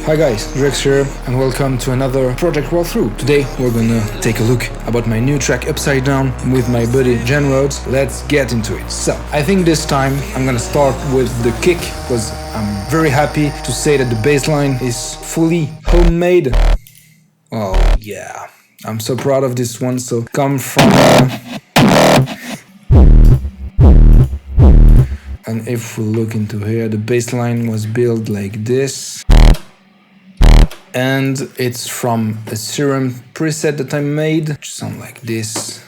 Hi guys, Drek'S here and welcome to another project walkthrough. Today we're gonna take a look about my new track Upside Down with my buddy Jean Rodz. Let's get into it. So, I think this time I'm gonna start with the kick because I'm very happy to say that the bass line is fully homemade. Oh yeah, I'm so proud of this one. So, come from... And if we look into here, the bass line was built like this. And it's from a serum preset that I made, which sounds like this.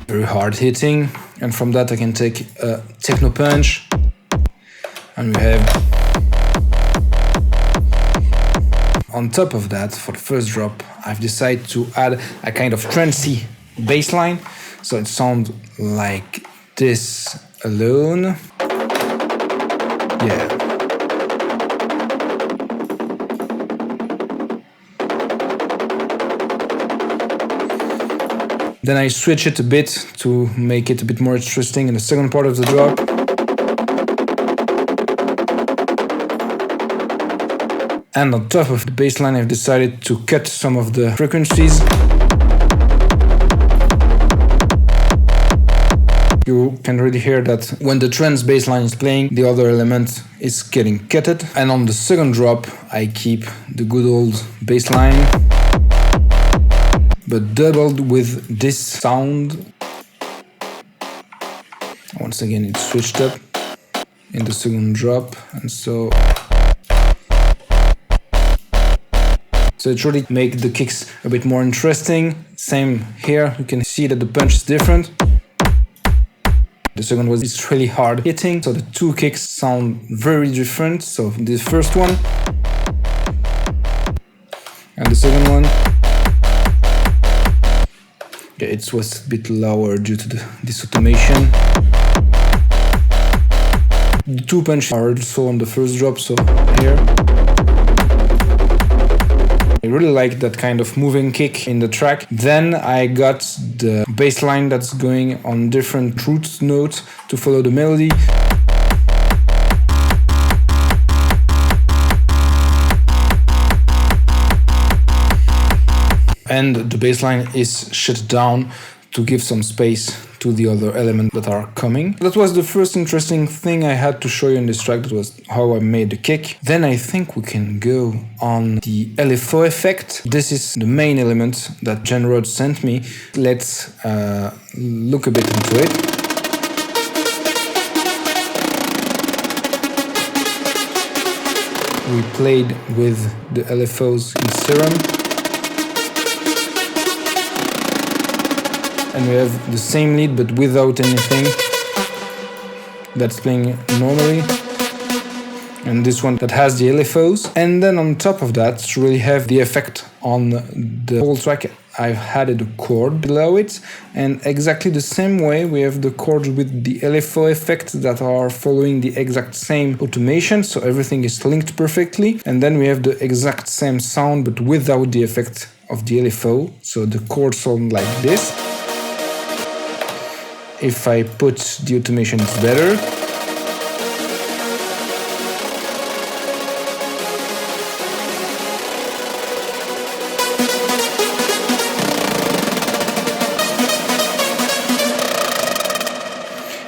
Very hard hitting. And from that I can take a Techno punch. And we have... On top of that, for the first drop, I've decided to add a kind of trancey bass line. So it sounds like this alone. Yeah. Then I switch it a bit to make it a bit more interesting in the second part of the drop. And on top of the bass line, I've decided to cut some of the frequencies. You can really hear that when the trance bass line is playing, the other element is getting cutted. And on the second drop, I keep the good old bass line, but doubled with this sound. Once again, it's switched up in the second drop, and so it really makes the kicks a bit more interesting. Same here, you can see that the punch is different. The second one is really hard hitting, so the two kicks sound very different. So the first one and the second one, it was a bit lower due to this automation. The two punches are also on the first drop, so here. I really like that kind of moving kick in the track. Then I got the bass line that's going on different root notes to follow the melody. And the bass line is shut down to give some space to the other elements that are coming. That was the first interesting thing I had to show you in this track. That was how I made the kick. Then I think we can go on the LFO effect. This is the main element that Jean Rodz sent me. Let's look a bit into it. We played with the LFOs in serum. And we have the same lead but without anything. That's playing normally. And this one that has the LFOs. And then on top of that, to really have the effect on the whole track, I've added a chord below it. And exactly the same way, we have the chords with the LFO effect that are following the exact same automation. So everything is linked perfectly. And then we have the exact same sound but without the effect of the LFO. So the chords sound like this. If I put the automation, it's better.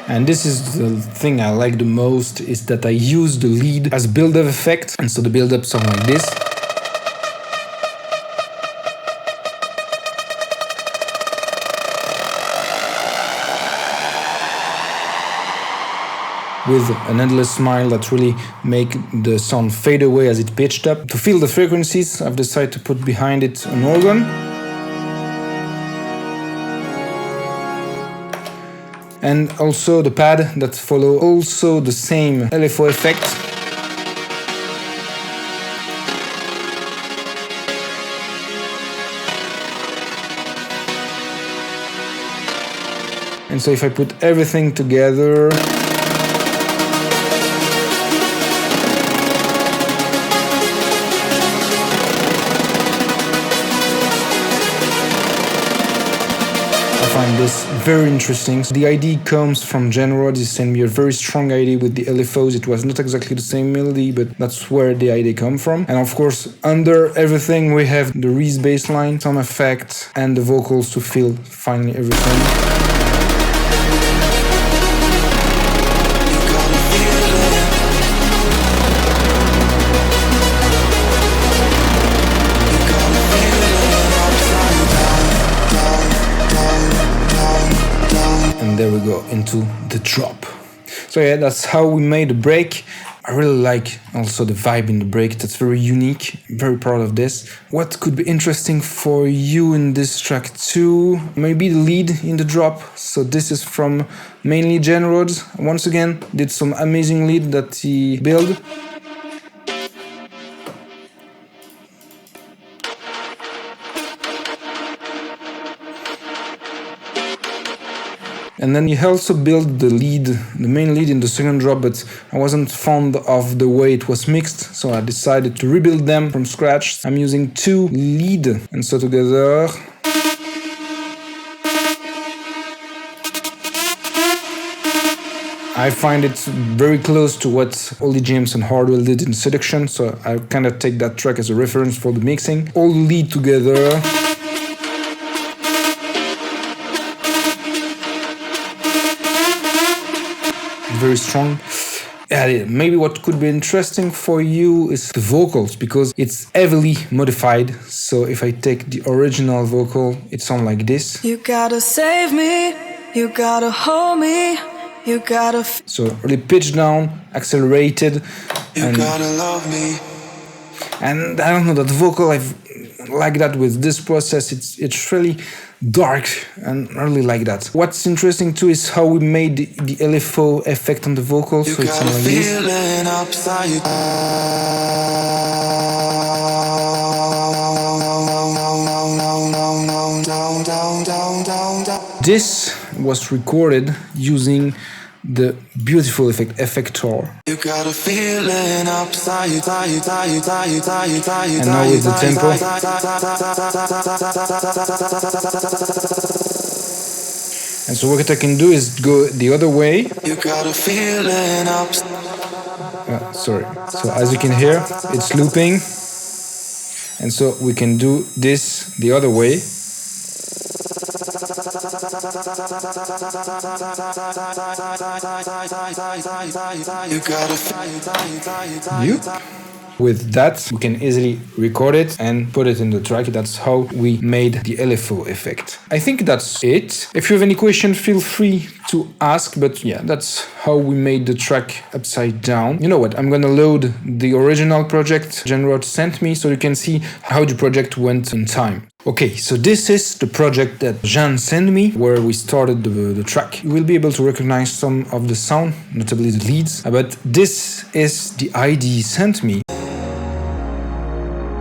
And this is the thing I like the most, is that I use the lead as build-up effect. And so the build-up sound like this. With an endless smile that really make the sound fade away as it pitched up. To fill the frequencies, I've decided to put behind it an organ. And also the pad that follow also the same LFO effect. And so if I put everything together, find this very interesting. So the idea comes from Jean Rodz. He sent me a very strong idea with the LFOs. It was not exactly the same melody, but that's where the idea come from. And of course, under everything, we have the Reese bass line, some effects, and the vocals to fill finally everything. And there we go into the drop. So yeah, that's how we made the break. I really like also the vibe in the break. That's very unique. I'm very proud of this. What could be interesting for you in this track too? Maybe the lead in the drop. So this is from mainly Jean Rodz. Once again, did some amazing lead that he built. And then he also built the main lead in the second drop, but I wasn't fond of the way it was mixed, so I decided to rebuild them from scratch. I'm using 2 lead, and so together. I find it very close to what Ollie James and Hardwell did in Seduction, so I kind of take that track as a reference for the mixing. All lead together. Very strong. Maybe what could be interesting for you is the vocals, because it's heavily modified. So if I take the original vocal, it sounds like this. You gotta save me, you gotta hold me, you gotta. So really pitched down, accelerated. You gotta love me. And I don't know, that vocal, I've like that with this process. It's really dark, and I really like that. What's interesting too is how we made the LFO effect on the vocals. So it's like this. This was recorded using the beautiful effector. You got a feeling upside, and now with the tempo. And so what I can do is go the other way. You got a feeling sorry. So as you can hear, it's looping. And so we can do this the other way. With that, we can easily record it and put it in the track. That's how we made the LFO effect. I think that's it. If you have any question, feel free to ask. But yeah, that's how we made the track upside down. You know what? I'm gonna load the original project Jean Rodz sent me so you can see how the project went in time. Okay, so this is the project that Jean sent me, where we started the track. You will be able to recognize some of the sound, notably the leads, but this is the ID he sent me.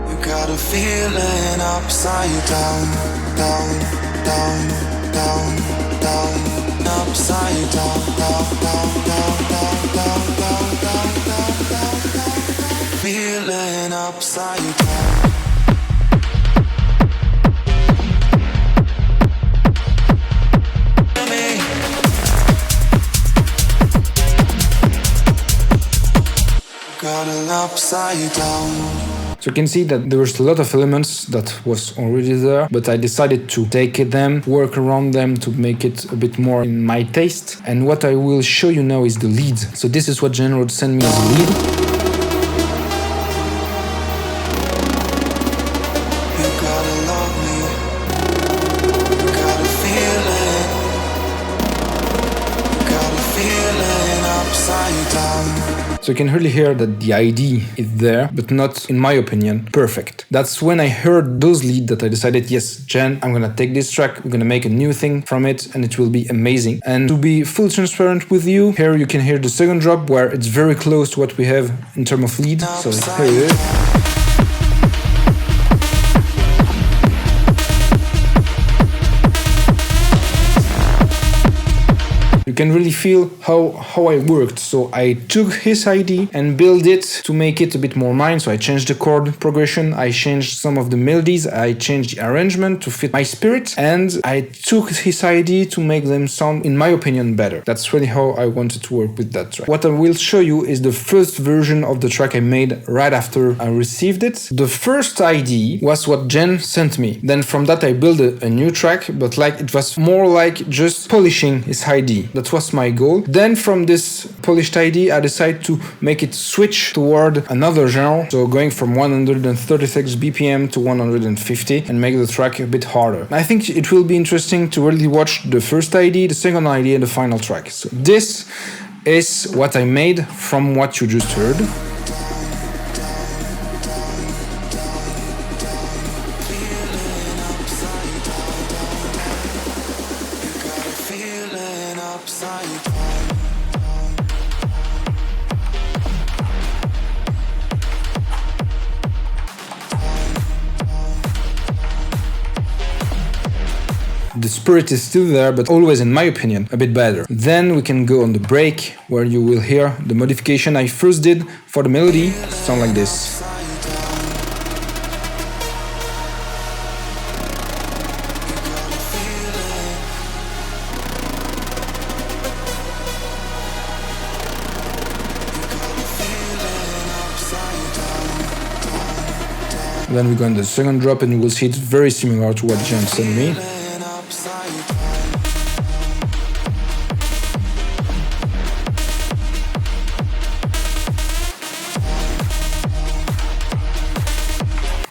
You got a feeling upside down, down, down, down, down, upside down, down, down, down, down, down, down, down, down, down, feeling upside down. Got an upside down. So you can see that there was a lot of elements that was already there, but I decided to take them, work around them to make it a bit more in my taste. And what I will show you now is the lead. So this is what Jean Rodz sent me as a lead. You gotta love me. You gotta feel it. You gotta feel it upside down. So you can really hear that the idea is there, but not, in my opinion, perfect. That's when I heard those leads that I decided, yes, Jen, I'm gonna take this track, we're gonna make a new thing from it, and it will be amazing. And to be full transparent with you, here you can hear the second drop where it's very close to what we have in terms of lead. So here it is. You you can really feel how I worked. So I took his idea and built it to make it a bit more mine. So I changed the chord progression, I changed some of the melodies, I changed the arrangement to fit my spirit, and I took his idea to make them sound, in my opinion, better. That's really how I wanted to work with that track. What I will show you is the first version of the track I made right after I received it. The first idea was what Jean sent me. Then from that I built a new track, but like it was more like just polishing his idea. That was my goal. Then from this polished idea I decided to make it switch toward another genre, so going from 136 BPM to 150 and make the track a bit harder. I think it will be interesting to really watch the first idea, the second idea, and the final track. So this is what I made from what you just heard. The spirit is still there, but always, in my opinion, a bit better. Then we can go on the break, where you will hear the modification I first did for the melody, sound like this. Then we go on the second drop and you will see it's very similar to what Jean sent me.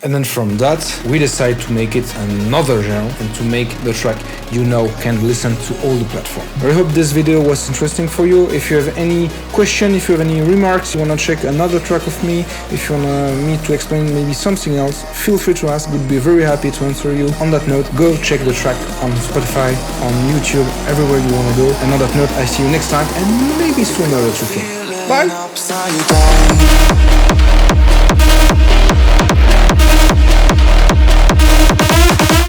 And then from that, we decide to make it another genre and to make the track you now can listen to all the platforms. I hope this video was interesting for you. If you have any question, if you have any remarks, you want to check another track of me, if you want me to explain maybe something else, feel free to ask. We'd be very happy to answer you. On that note, go check the track on Spotify, on YouTube, everywhere you want to go. And on that note, I see you next time and maybe soon another 2K. Bye!